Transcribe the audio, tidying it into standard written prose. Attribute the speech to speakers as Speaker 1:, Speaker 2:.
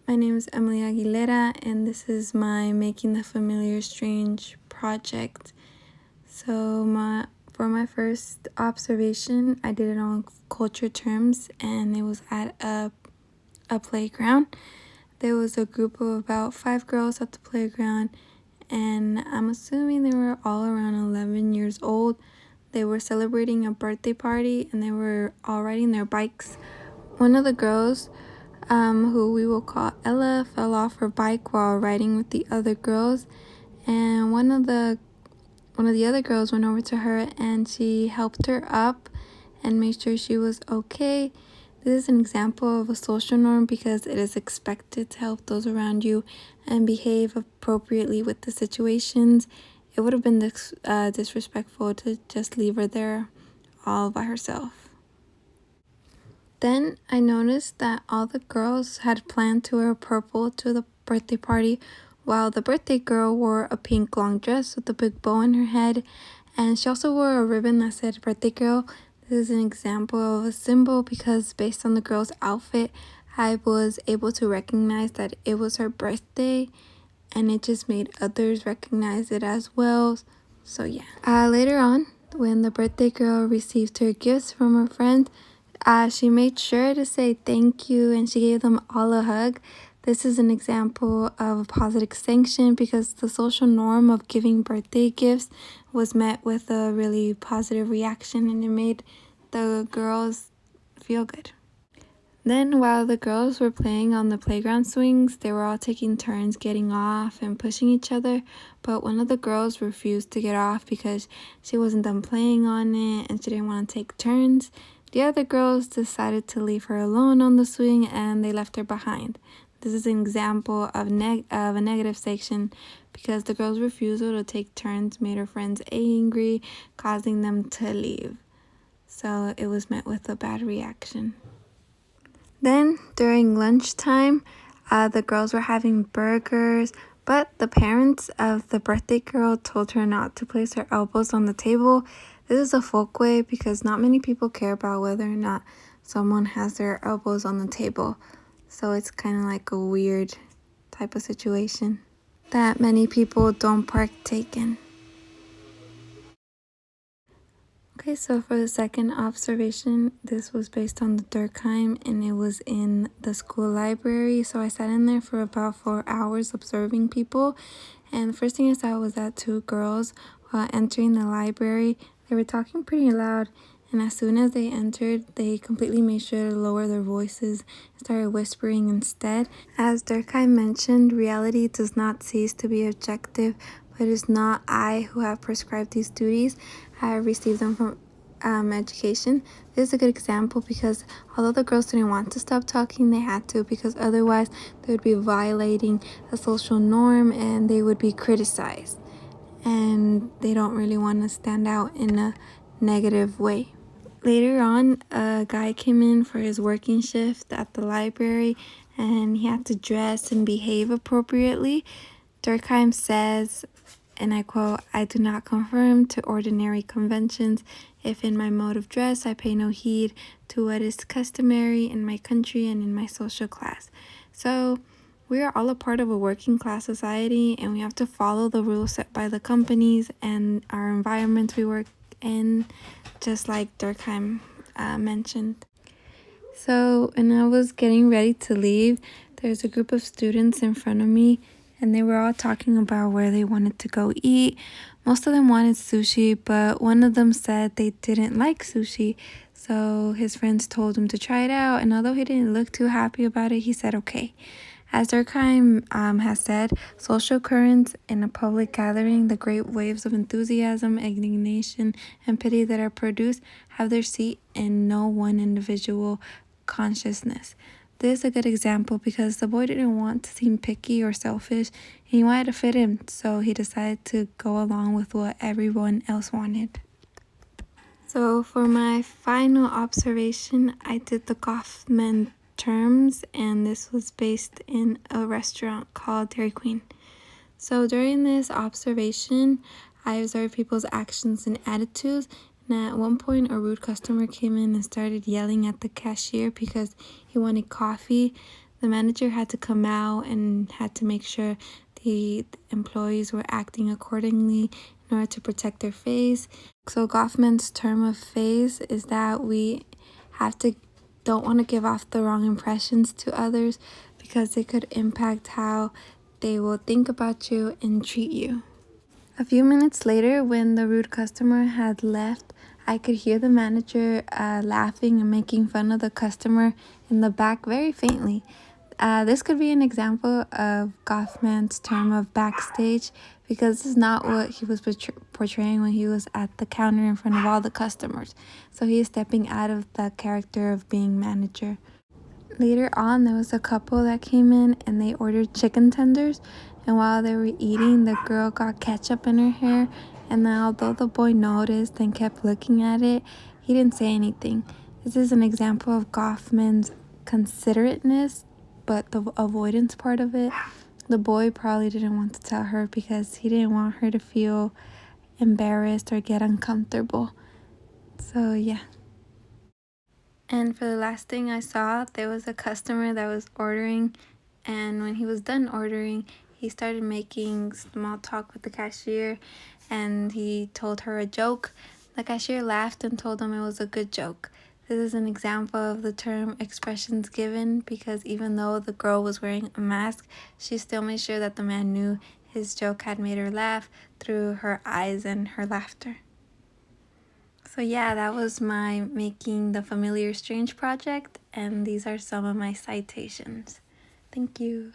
Speaker 1: My name is Emily Aguilera, and this is my Making the Familiar Strange project. For my first observation, I did it on culture terms, and it was at a playground. There was a group of about 5 girls at the playground, and I'm assuming they were all around 11 years old. They were celebrating a birthday party, and they were all riding their bikes. One of the girls, who we will call Ella, fell off her bike while riding with the other girls, and one of the other girls went over to her and she helped her up and made sure she was okay. This is an example of a social norm because it is expected to help those around you and behave appropriately with the situations. It would have been disrespectful to just leave her there all by herself. Then I noticed that all the girls had planned to wear purple to the birthday party, while the birthday girl wore a pink long dress with a big bow on her head, and she also wore a ribbon that said birthday girl. This is an example of a symbol because based on the girl's outfit, I was able to recognize that it was her birthday, and it just made others recognize it as well. So yeah. Later on, when the birthday girl received her gifts from her friends, she made sure to say thank you and she gave them all a hug. This is an example of a positive sanction because the social norm of giving birthday gifts was met with a really positive reaction, and it made the girls feel good. Then while the girls were playing on the playground swings, they were all taking turns getting off and pushing each other, but one of the girls refused to get off because she wasn't done playing on it and she didn't want to take turns. The other girls decided to leave her alone on the swing and they left her behind. This is an example of a negative section because the girl's refusal to take turns made her friends angry, causing them to leave. So it was met with a bad reaction. Then during lunchtime, the girls were having burgers, but the parents of the birthday girl told her not to place her elbows on the table. This is a folk way because not many people care about whether or not someone has their elbows on the table. So it's kind of like a weird type of situation that many people don't partake in. Okay, so for the second observation, this was based on the Durkheim and it was in the school library. So I sat in there for about 4 hours observing people. And the first thing I saw was that 2 girls, while entering the library, they were talking pretty loud. And as soon as they entered, they completely made sure to lower their voices and started whispering instead. As Durkheim mentioned, reality does not cease to be objective, but it is not I who have prescribed these duties. I have received them from education. This is a good example because although the girls didn't want to stop talking, they had to because otherwise they would be violating a social norm and they would be criticized. And they don't really want to stand out in a negative way. Later on, a guy came in for his working shift at the library and he had to dress and behave appropriately. Durkheim says, and I quote, "I do not conform to ordinary conventions. If in my mode of dress I pay no heed to what is customary in my country and in my social class." So we are all a part of a working class society and we have to follow the rules set by the companies and our environments we work in, just like Durkheim mentioned. So when I was getting ready to leave, there's a group of students in front of me and they were all talking about where they wanted to go eat. Most of them wanted sushi, but one of them said they didn't like sushi. So his friends told him to try it out, and although he didn't look too happy about it, he said okay. As Durkheim has said, social currents in a public gathering, the great waves of enthusiasm, indignation, and pity that are produced have their seat in no one individual consciousness. This is a good example because the boy didn't want to seem picky or selfish. He wanted to fit in, so he decided to go along with what everyone else wanted. So for my final observation, I did the Goffman terms, and this was based in a restaurant called Dairy Queen. So during this observation, I observed people's actions and attitudes. And at one point, a rude customer came in and started yelling at the cashier because he wanted coffee. The manager had to come out and had to make sure the employees were acting accordingly in order to protect their face. So Goffman's term of face is that we don't want to give off the wrong impressions to others because it could impact how they will think about you and treat you. A few minutes later, when the rude customer had left, I could hear the manager laughing and making fun of the customer in the back very faintly. This could be an example of Goffman's term of backstage because this is not what he was portraying when he was at the counter in front of all the customers. So he is stepping out of the character of being manager. Later on, there was a couple that came in and they ordered chicken tenders. And while they were eating, the girl got ketchup in her hair. And then although the boy noticed and kept looking at it, he didn't say anything. This is an example of Goffman's considerateness, but the avoidance part of it. The boy probably didn't want to tell her because he didn't want her to feel embarrassed or get uncomfortable. So yeah. And for the last thing I saw, there was a customer that was ordering, and when he was done ordering, he started making small talk with the cashier, and he told her a joke. The cashier laughed and told him it was a good joke. This is an example of the term expressions given because even though the girl was wearing a mask, she still made sure that the man knew his joke had made her laugh through her eyes and her laughter. So yeah, that was my Making the Familiar Strange project, and these are some of my citations. Thank you.